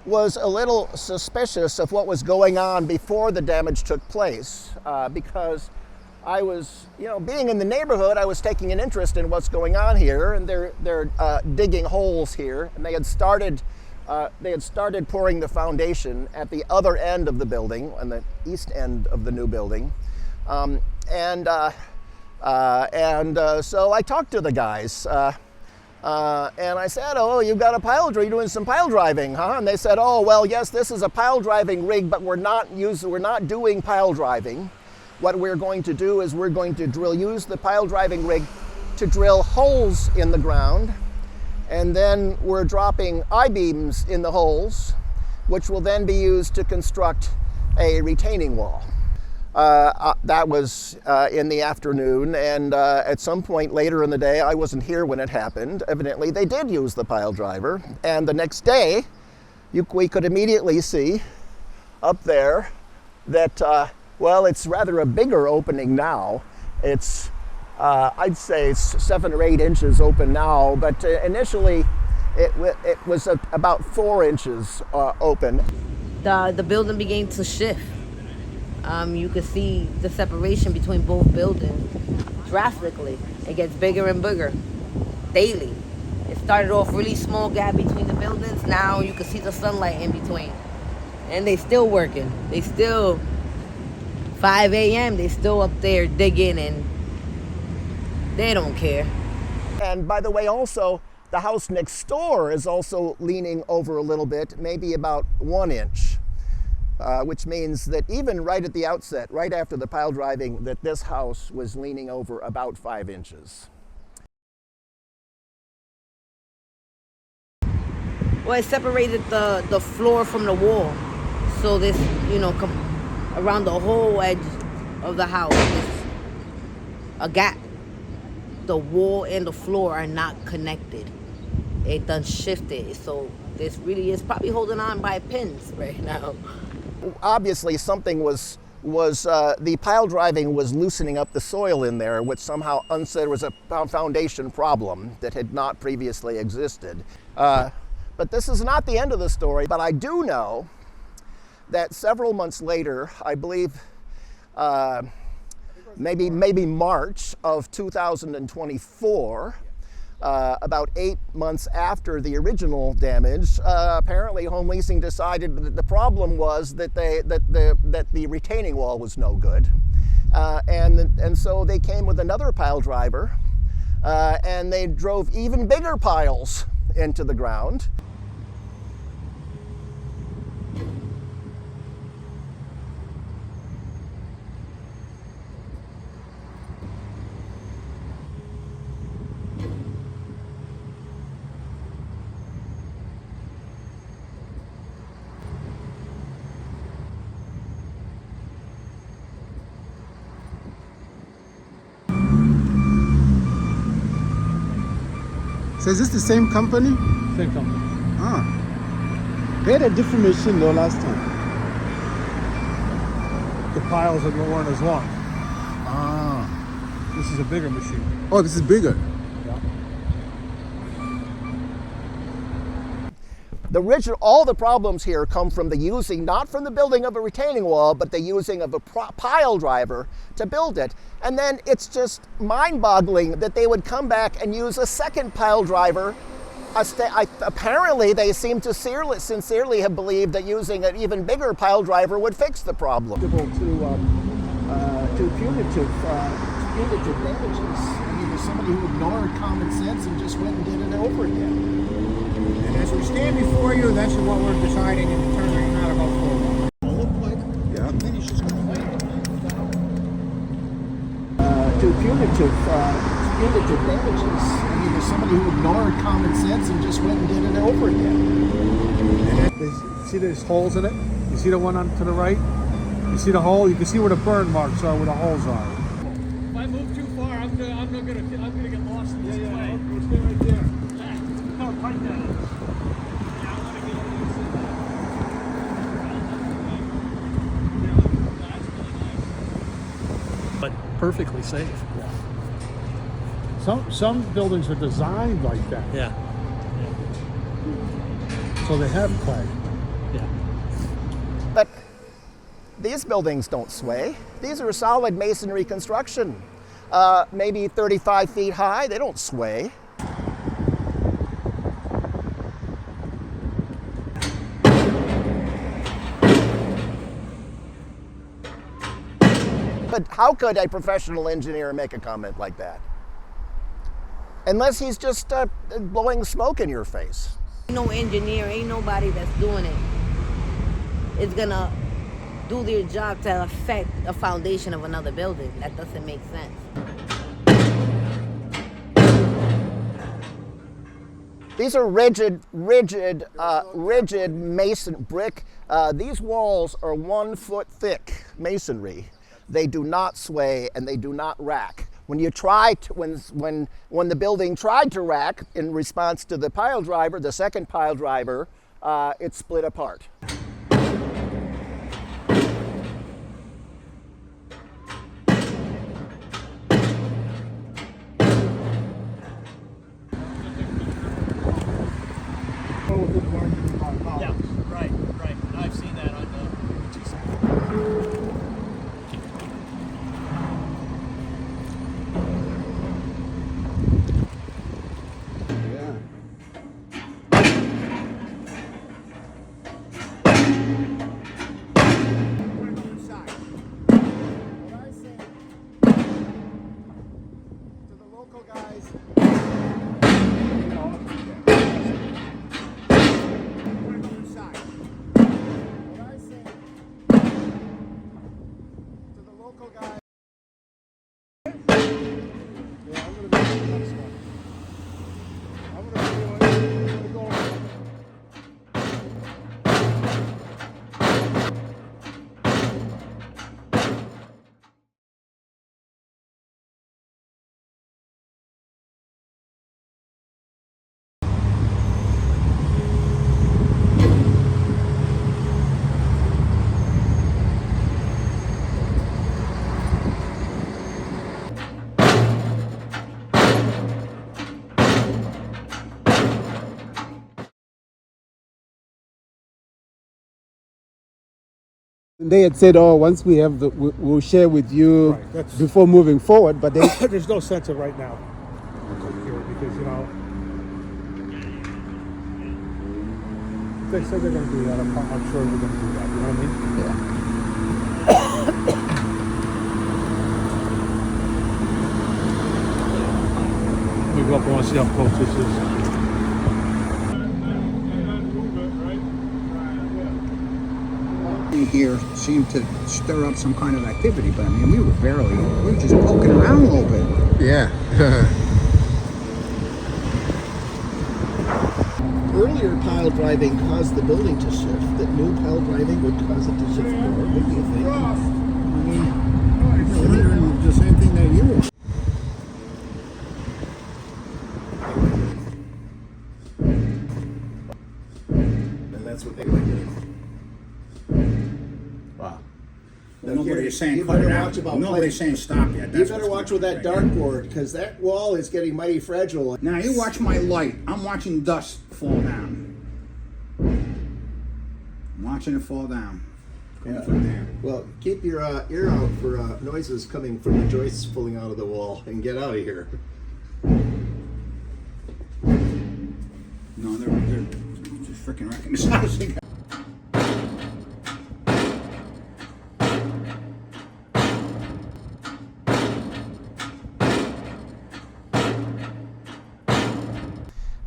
was a little suspicious of what was going on before the damage took place, because I was, being in the neighborhood, I was taking an interest in what's going on here, and they're digging holes here, and they had started pouring the foundation at the other end of the building, on the east end of the new building, so I talked to the guys. And I said, "Oh, you've got a pile driver. You're doing some pile driving, huh?" And they said, "Oh, well, yes, this is a pile driving rig, but we're not doing pile driving. What we're going to do is we're going to use the pile driving rig to drill holes in the ground, and then we're dropping I-beams in the holes, which will then be used to construct a retaining wall." That was in the afternoon, and at some point later in the day, I wasn't here when it happened. Evidently, they did use the pile driver, and the next day, we could immediately see up there that, well, it's rather a bigger opening now. It's, I'd say, 7 or 8 inches open now, but initially, it was about 4 inches open. The building began to shift. You could see the separation between both buildings drastically. It gets bigger and bigger daily. It started off really small gap between the buildings. Now you can see the sunlight in between. And they still working. They still, 5 a.m., they still up there digging, and they don't care. And by the way, also, the house next door is also leaning over a little bit, maybe about 1 inch. Which means that even right at the outset, right after the pile driving, that this house was leaning over about 5 inches. Well, it separated the floor from the wall. So this, around the whole edge of the house is a gap. The wall and the floor are not connected. It done shifted. So this really is probably holding on by pins right now. Obviously, something the pile driving was loosening up the soil in there, which somehow there was a foundation problem that had not previously existed. But this is not the end of the story. But I do know that several months later, I believe maybe March of 2024, about 8 months after the original damage, apparently Home Leasing decided that the problem was that the retaining wall was no good, and so they came with another pile driver, and they drove even bigger piles into the ground. So is this the same company? Same company. Ah. They had a different machine though last time. The piles that weren't as long. Ah. This is a bigger machine. Oh, this is bigger. Yeah. All the problems here come from not from the building of a retaining wall, but the using of a pile driver to build it. And then it's just mind-boggling that they would come back and use a second pile driver. Apparently, they seem to sincerely have believed that using an even bigger pile driver would fix the problem. To punitive damages. I mean, there's somebody who ignored common sense and just went and did it over again. And as we stand before you, that's what we're deciding and determining how to go forward. To punitive damages. I mean, there's somebody who ignored common sense and just went and did it over again. See there's holes in it? You see the one to the right? You see the hole? You can see where the burn marks are, where the holes are. If I move too far, I'm gonna get lost in this way. We'll stay right there. Yeah. No, right there. But perfectly safe. Yeah. Some buildings are designed like that. Yeah. So they have plaque. These buildings don't sway. These are solid masonry construction, maybe 35 feet high. They don't sway. But how could a professional engineer make a comment like that? Unless he's just blowing smoke in your face. Ain't no engineer, ain't nobody that's doing it is gonna do their job to affect a foundation of another building. That doesn't make sense. These are rigid mason brick. These walls are 1 foot thick masonry. They do not sway and they do not rack. When you try to, when the building tried to rack in response to the pile driver, the second pile driver, it split apart. Yeah, right. I've seen that on the. They had said, "Oh, once we have we'll share with you Right, that's- before moving forward." But they, There's no sense of right now. Because, you know, if they say they're going to do that, I'm sure they're going to do that. You know what I mean? We go up and want to see how close this is. Here seemed to stir up some kind of activity, but I mean, we were just poking around a little bit. yeah. Earlier pile driving caused the building to shift. That new pile driving would cause it to shift more. What do you think? I mean, we're wondering the same thing that you were. And that's what they would do. Wow. Nobody's saying you cut it better out. watch about Nobody's saying stop yet. You better watch with that dartboard, because that wall is getting mighty fragile. Now you watch my light. I'm watching dust fall down. I'm watching it fall down. Coming from there. Well, keep your ear out for noises coming from the joists pulling out of the wall, and get out of here. No, they're just freaking wrecking this house again.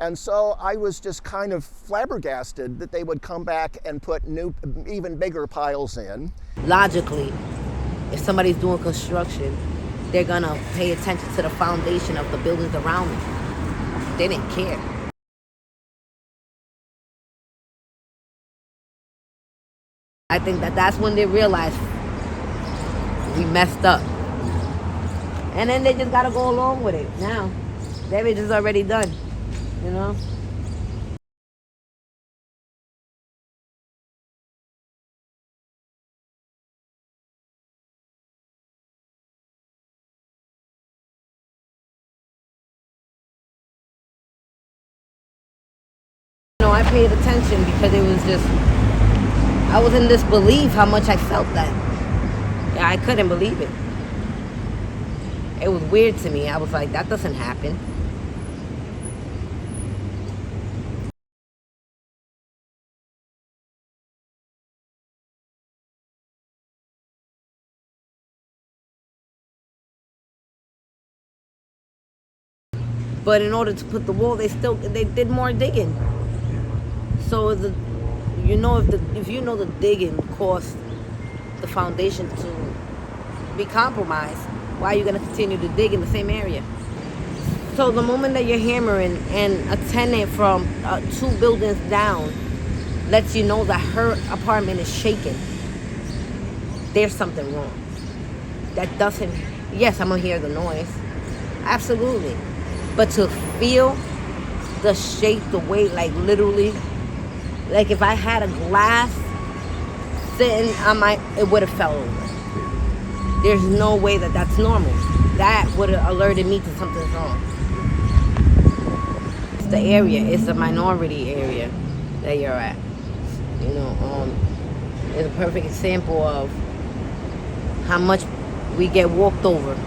And so I was just kind of flabbergasted that they would come back and put new, even bigger piles in. Logically, if somebody's doing construction, they're gonna pay attention to the foundation of the buildings around them. They didn't care. I think that's when they realized we messed up. And then they just gotta go along with it. Now, damage is already done, you know? I paid attention because it was just I was in disbelief how much I felt that. Yeah, I couldn't believe it. It was weird to me. I was like, that doesn't happen. But in order to put the wall, they did more digging. So if you know the digging caused the foundation to be compromised, why are you going to continue to dig in the same area? So the moment that you're hammering and a tenant from 2 buildings down lets you know that her apartment is shaking, there's something wrong. That doesn't, yes, I'm going to hear the noise. Absolutely. But to feel the shake, the weight, like literally, like if I had a glass sitting on it would have fell over. There's no way that that's normal. That would have alerted me to something's wrong. It's the area, it's the minority area that you're at. You know, it's a perfect example of how much we get walked over.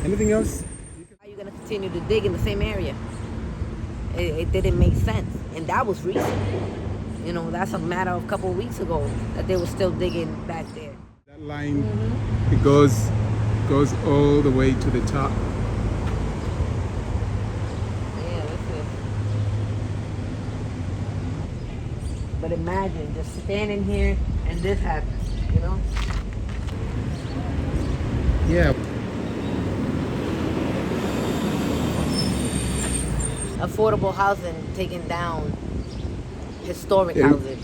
Anything else? How are you going to continue to dig in the same area? It didn't make sense. And that was recent. You know, that's a matter of a couple of weeks ago that they were still digging back there. That line, it goes all the way to the top. Yeah, that's it. But imagine just standing here and this happens, you know? Yeah. Affordable housing taking down historic Yeah. housing.